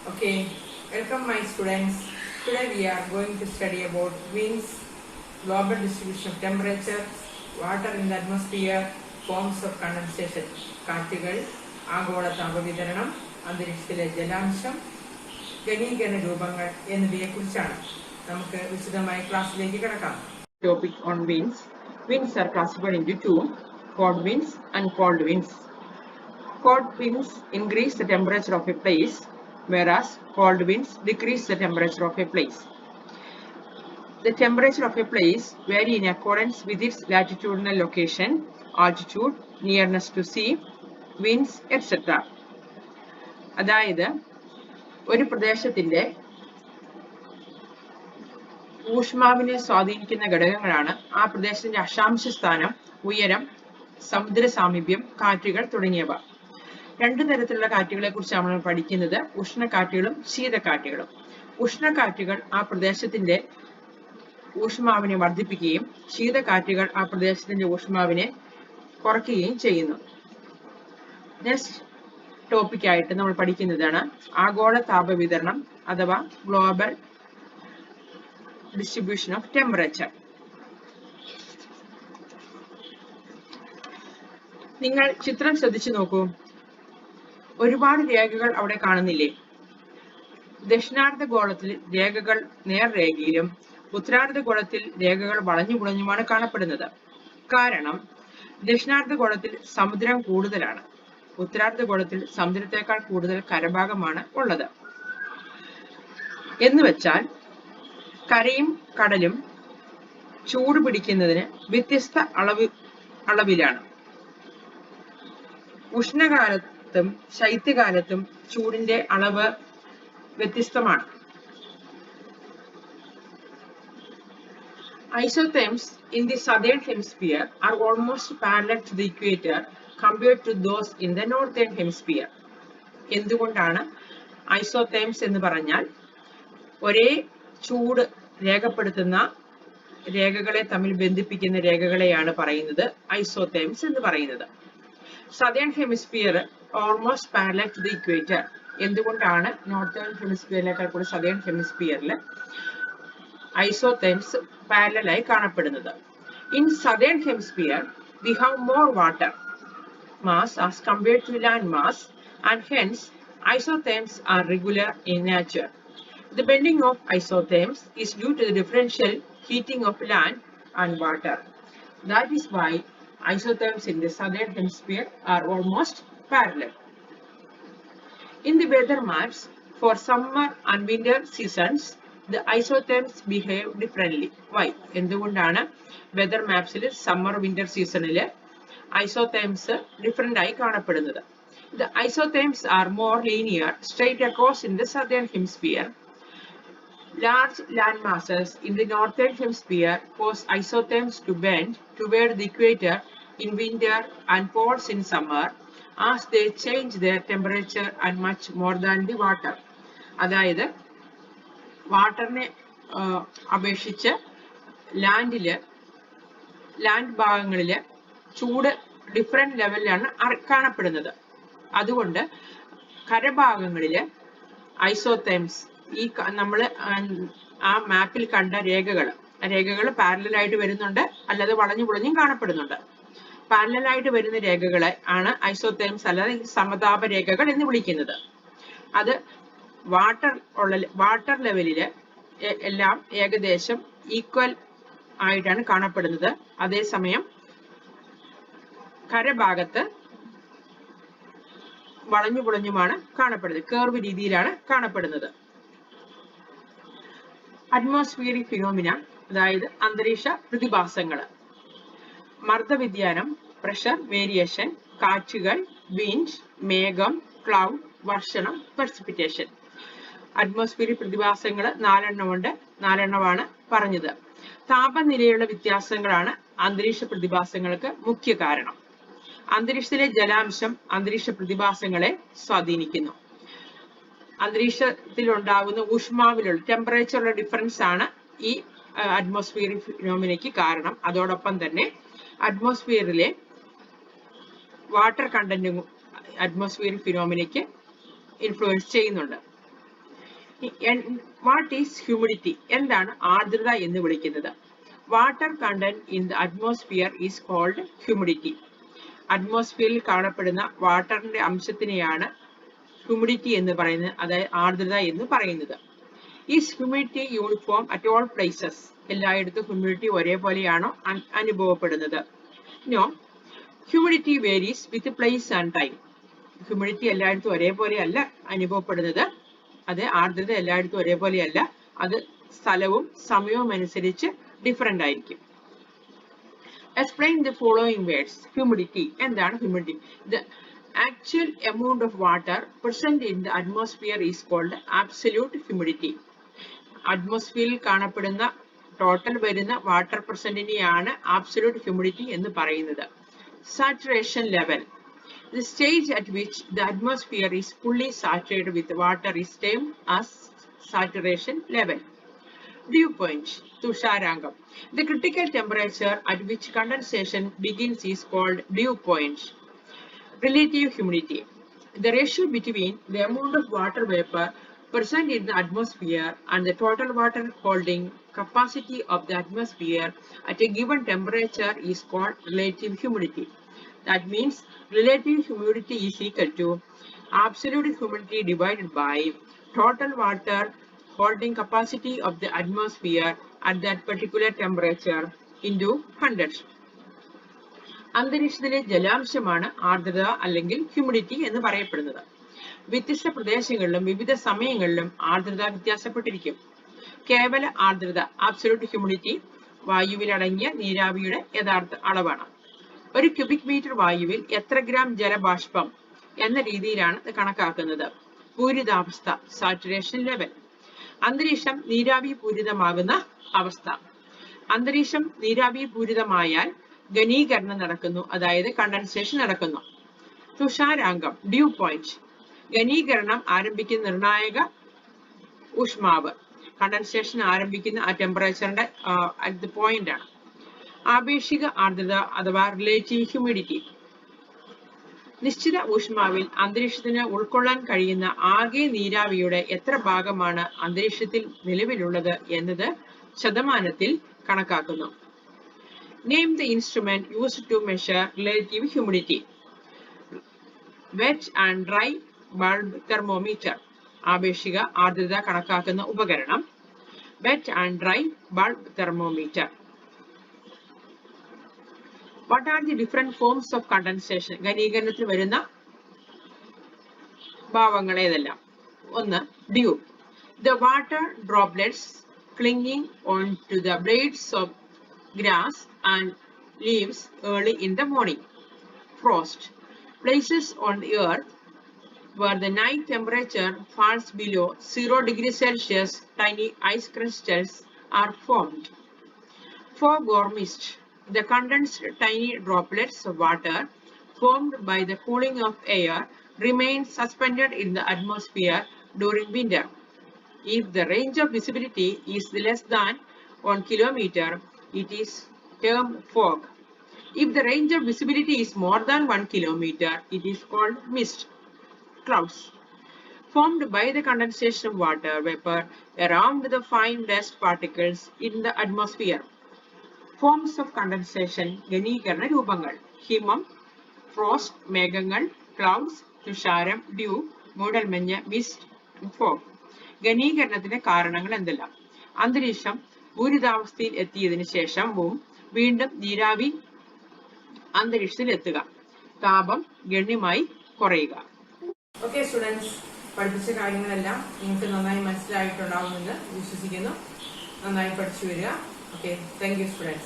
Okay, welcome my students. Today we are going to study about winds, global distribution of temperature, water in the atmosphere, forms of condensation, കാറ്റുകൾ, ആഗോള താപവിതരണം, അന്തരീക്ഷത്തിലെ ജലാംശം, ഘനീകരണ രൂപങ്ങൾ എന്നിവയെക്കുറിച്ചാണ്. നമുക്ക് വിശദമായ ക്ലാസ്സിലേക്ക് കിടക്കാം. Topic on winds. Winds are classified into two, hot winds and cold winds. Hot winds increase the temperature of a place, whereas cold winds decrease the temperature of a place. The temperature of a place vary in accordance with its latitudinal location, altitude, nearness to sea, winds, etc. അതായത് ഒരു പ്രദേശത്തിന്റെ ഊഷ്മാവിനെ സ്വാധീനിക്കുന്ന ഘടകങ്ങളാണ് ആ പ്രദേശത്തിന്റെ അക്ഷാംശ സ്ഥാനം, ഉയരം, സമുദ്ര സാമീപ്യം, കാറ്റുകൾ തുടങ്ങിയവ. രണ്ടു തരത്തിലുള്ള കാറ്റുകളെ കുറിച്ചാണ് നമ്മൾ പഠിക്കുന്നത്, ഉഷ്ണക്കാറ്റുകളും ശീതക്കാറ്റുകളും. ഉഷ്ണക്കാറ്റുകൾ ആ പ്രദേശത്തിന്റെ ഊഷ്മാവിനെ വർദ്ധിപ്പിക്കുകയും ശീതക്കാറ്റുകൾ ആ പ്രദേശത്തിന്റെ ഊഷ്മാവിനെ കുറയ്ക്കുകയും ചെയ്യുന്നു. നെക്സ്റ്റ് ടോപ്പിക്കായിട്ട് നമ്മൾ പഠിക്കുന്നതാണ് ആഗോള താപവിതരണം അഥവാ ഗ്ലോബൽ ഡിസ്ട്രിബ്യൂഷൻ ഓഫ് ടെമ്പറേച്ചർ. നിങ്ങൾ ചിത്രം ശ്രദ്ധിച്ചു നോക്കൂ. ഒരുപാട് രേഖകൾ അവിടെ കാണുന്നില്ലേ? ദക്ഷിണാർദ്ധഗോളത്തിൽ രേഖകൾ നേർരേഖയിലും ഉത്തരാർദ്ധഗോളത്തിൽ രേഖകൾ വളഞ്ഞു പുളഞ്ഞുമാണ് കാണപ്പെടുന്നത്. കാരണം ദക്ഷിണാർദ്ധഗോളത്തിൽ സമുദ്രം കൂടുതലാണ്, ഉത്തരാർദ്ധഗോളത്തിൽ സമുദ്രത്തെക്കാൾ കൂടുതൽ കരഭാഗമാണ് ഉള്ളത്. എന്നുവെച്ചാൽ കരയും കടലും ചൂട് പിടിക്കുന്നതിന് വ്യത്യസ്ത അളവിലാണ്. ഉഷ്ണകാലത്തും ശൈത്യകാലത്തും ചൂടിന്റെ അളവ് വ്യത്യസ്തമാണ്. Isotherms in the southern hemisphere are almost parallel to the equator compared to those in the northern hemisphere. എന്തുകൊണ്ടാണ് ഐസോതേംസ് എന്ന് പറഞ്ഞാൽ ഒരേ ചൂട് രേഖപ്പെടുത്തുന്ന രേഖകളെ തമ്മിൽ ബന്ധിപ്പിക്കുന്ന രേഖകളെയാണ് പറയുന്നത് ഐസോതേംസ് എന്ന് പറയുന്നത്. Southern hemisphere almost parallel to the equator. എന്തുകൊണ്ടാണ് നോർത്തേൺ ഹെമിസ്ഫിയറിനേക്കാൾ കൂടി സദേൺ ഹെമിസ്ഫിയറിൽ ഐസോതേംസ് പാരലലായി കാണപ്പെടുന്നത്? In southern hemisphere we have more water mass as compared to land mass, and hence isotherms are regular in nature. The bending of isotherms is due to the differential heating of land and water. That is why isotherms in the southern hemisphere are almost parallel. In the weather maps for summer and winter seasons, the isotherms behave differently. Why? എന്തുകൊണ്ടാണ് weather മാപ്സിൽ summer winter സീസണിൽ isotherms different ആയി കാണപ്പെടുന്നത്? The isotherms are more linear, straight across in the southern hemisphere. Large land masses in the northern hemisphere cause isotherms to bend toward the equator in winter and poles in summer, as they change their temperature and much more than the water. അതായത് വാട്ടറിനെ അപേക്ഷിച്ച് land ഭാഗങ്ങളില് ചൂട് different ലെവലിലാണ് കാണപ്പെടുന്നത്. അതുകൊണ്ട് കരഭാഗങ്ങളില് isotherms ഈ നമ്മൾ ആ മാപ്പിൽ കണ്ട രേഖകൾ പാരലലായിട്ട് വരുന്നുണ്ട്, അല്ലാതെ വളഞ്ഞു പുളഞ്ഞും കാണപ്പെടുന്നുണ്ട്. പാരലലായിട്ട് വരുന്ന രേഖകളെ ആണ് ഐസോതേംസ് അല്ലാതെ സമതാപ രേഖകൾ എന്ന് വിളിക്കുന്നത്. അത് വാട്ടർ ലെവലില് എല്ലാം ഏകദേശം ഈക്വൽ ആയിട്ടാണ് കാണപ്പെടുന്നത്. അതേസമയം കരഭാഗത്ത് വളഞ്ഞു പുളഞ്ഞുമാണ് കാണപ്പെടുന്നത്, കേർവ് രീതിയിലാണ് കാണപ്പെടുന്നത്. അറ്റ്മോസ്ഫിയറിക് ഫിനോമിന, അതായത് അന്തരീക്ഷ പ്രതിഭാസങ്ങൾ, മർദ്ദവ്യതിയാനം, പ്രഷർ വേരിയേഷൻ, കാറ്റുകൾ, വിൻഡ്, മേഘം, ക്ലൗഡ്, വർഷണം, പ്രസിപ്പിറ്റേഷൻ. അറ്റ്മോസ്ഫിയറിക് പ്രതിഭാസങ്ങൾ 4 പറഞ്ഞത്. താപനിലയുള്ള വ്യത്യാസങ്ങളാണ് അന്തരീക്ഷ പ്രതിഭാസങ്ങൾക്ക് മുഖ്യ കാരണം. അന്തരീക്ഷത്തിലെ ജലാംശം അന്തരീക്ഷ പ്രതിഭാസങ്ങളെ സ്വാധീനിക്കുന്നു. അന്തരീക്ഷത്തിൽ ഉണ്ടാകുന്ന ഊഷ്മാവിലുള്ള ടെമ്പറേച്ചറുള്ള ഡിഫറൻസ് ആണ് ഈ അറ്റ്മോസ്ഫിയറിക് ഫിനോമിനയ്ക്ക് കാരണം. അതോടൊപ്പം തന്നെ അറ്റ്മോസ്ഫിയറിലെ വാട്ടർ കണ്ടന്റും അറ്റ്മോസ്ഫിയറിക് ഫിനോമിനയ്ക്ക് ഇൻഫ്ലുവൻസ് ചെയ്യുന്നുണ്ട്. What is humidity? എന്താണ് ആർദ്രത എന്ന് വിളിക്കുന്നത്? Water content in the atmosphere is called humidity. അറ്റ്മോസ്ഫിയറിൽ കാണപ്പെടുന്ന വാട്ടറിന്റെ അംശത്തിനെയാണ് ഹ്യൂമിഡിറ്റി എന്ന് പറയുന്നത്, അതായത് ആർദ്രത എന്ന് പറയുന്നത്. Is humidity uniform at all places? എല്ലായിടത്തും ഹ്യൂമിഡിറ്റി ഒരേപോലെയാണോ അനുഭവപ്പെടുന്നത്? No, humidity varies with place and time. Humidity എല്ലായിടത്തും ഒരേപോലെയല്ല അനുഭവപ്പെടുന്നത്. അത് ആർദ്രത എല്ലായിടത്തും ഒരേപോലെയല്ല, അത് സ്ഥലവും സമയവും അനുസരിച്ച് ഡിഫറെന്റ് ആയിരിക്കും. Explain the following words. Humidity. എന്താണ് humidity? The actual amount of water present in the atmosphere is called absolute humidity. അറ്റ്മോസ്ഫിയറിൽ കാണപ്പെടുന്ന ടോട്ടൽ വരുന്ന വാട്ടർ പെർസെന്റിനെയാണ് ആബ്സല്യൂട്ട് ഹ്യൂമിഡിറ്റി എന്ന് പറയുന്നത്. Saturation level. The stage at which the atmosphere is fully saturated with water is termed as saturation level. Dew point. തുഷാരാങ്കം. The critical temperature at which condensation begins is called dew point. Relative humidity. The ratio between the amount of water vapor present in the atmosphere and the total water holding capacity of the atmosphere at a given temperature is called relative humidity. That means relative humidity is equal to absolute humidity divided by total water holding capacity of the atmosphere at that particular temperature into 100. അന്തരീക്ഷത്തിലെ ജലാംശമാണ് ആർദ്രത അല്ലെങ്കിൽ humidity എന്ന് പറയപ്പെടുന്നത്. വ്യത്യസ്ത പ്രദേശങ്ങളിലും വിവിധ സമയങ്ങളിലും ആർദ്രത വ്യത്യാസപ്പെട്ടിരിക്കും. കേവല ആർദ്രത ആബ്സല്യൂട്ട് ഹ്യൂമിഡിറ്റി വായുവിലടങ്ങിയ നീരാവിയുടെ യഥാർത്ഥ അളവാണ്. ഒരു ക്യൂബിക് മീറ്റർ വായുവിൽ എത്ര ഗ്രാം ജലബാഷ്പം എന്ന രീതിയിലാണ് ഇത് കണക്കാക്കുന്നത്. പൂരിതാവസ്ഥ സാച്ചുറേഷൻ ലെവൽ. അന്തരീക്ഷം നീരാവി പൂരിതമാകുന്ന അവസ്ഥ. അന്തരീക്ഷം നീരാവി പൂരിതമായാൽ ഘനീകരണം നടക്കുന്നു, അതായത് കണ്ടൻസേഷൻ നടക്കുന്നു. തുഷാരാങ്കം ഡ്യൂ പോയിന്റ്. ഘനീകരണം ആരംഭിക്കുന്ന നിർണായക ഊഷ്മാവ്. കണ്ടൻസേഷൻ ആരംഭിക്കുന്ന ആ ടെമ്പറേച്ചറിന്റെ പോയിന്റ് ആണ്. ആപേക്ഷിക ആർദ്രത അഥവാ റിലേറ്റീവ് ഹ്യൂമിഡിറ്റി. നിശ്ചിത ഊഷ്മാവിൽ അന്തരീക്ഷത്തിന് ഉൾക്കൊള്ളാൻ കഴിയുന്ന ആകെ നീരാവിയുടെ എത്ര ഭാഗമാണ് അന്തരീക്ഷത്തിൽ നിലവിലുള്ളത് എന്നത് ശതമാനത്തിൽ കണക്കാക്കുന്നു. Name the instrument used to measure relative humidity. Wet and dry bulb thermometer. ആപേക്ഷിക ആർദ്രത കണക്കാക്കുന്ന ഉപകരണം wet and dry bulb thermometer. What are the different forms of condensation? ഘനീകരണത്തിൽ വരുന്ന ഭാവങ്ങൾ ഏതെല്ലാം? ഒന്ന്, dew. The water droplets clinging onto the blades of grass and leaves early in the morning. Frost. Places on the earth where the night temperature falls below 0 degrees Celsius, tiny ice crystals are formed. Fog or mist. The condensed tiny droplets of water formed by the cooling of air remain suspended in the atmosphere during winter. If the range of visibility is less than 1 kilometer, it is termed fog. If the range of visibility is more than 1 kilometer, it is called mist. Clouds. Formed by the condensation of water vapor around the fine dust particles in the atmosphere. Forms of condensation. ഘനീകരണ രൂപങ്ങൾ. ഹിമം, frost, മേഘങ്ങൾ, clouds, തുഷാരം, due, മൂടൽമഞ്ഞ്, mist, fog. ഘനീകരണത്തിന്റെ കാരണങ്ങൾ എന്തെല്ലാം? അന്തരീക്ഷം പൂരിതാവസ്ഥയിൽ എത്തിയതിനു ശേഷവും വീണ്ടും നീരാവി അന്തരീക്ഷത്തിൽ എത്തുക. താപം ഗണ്യമായി കുറയുക. ഓക്കെ സ്റ്റുഡൻസ്, പഠിപ്പിച്ച കാര്യങ്ങളെല്ലാം നിങ്ങൾക്ക് നന്നായി മനസ്സിലായിട്ടുണ്ടാവുമെന്ന് വിശ്വസിക്കുന്നു. നന്നായി പഠിച്ചു വരിക. Okay, thank you students.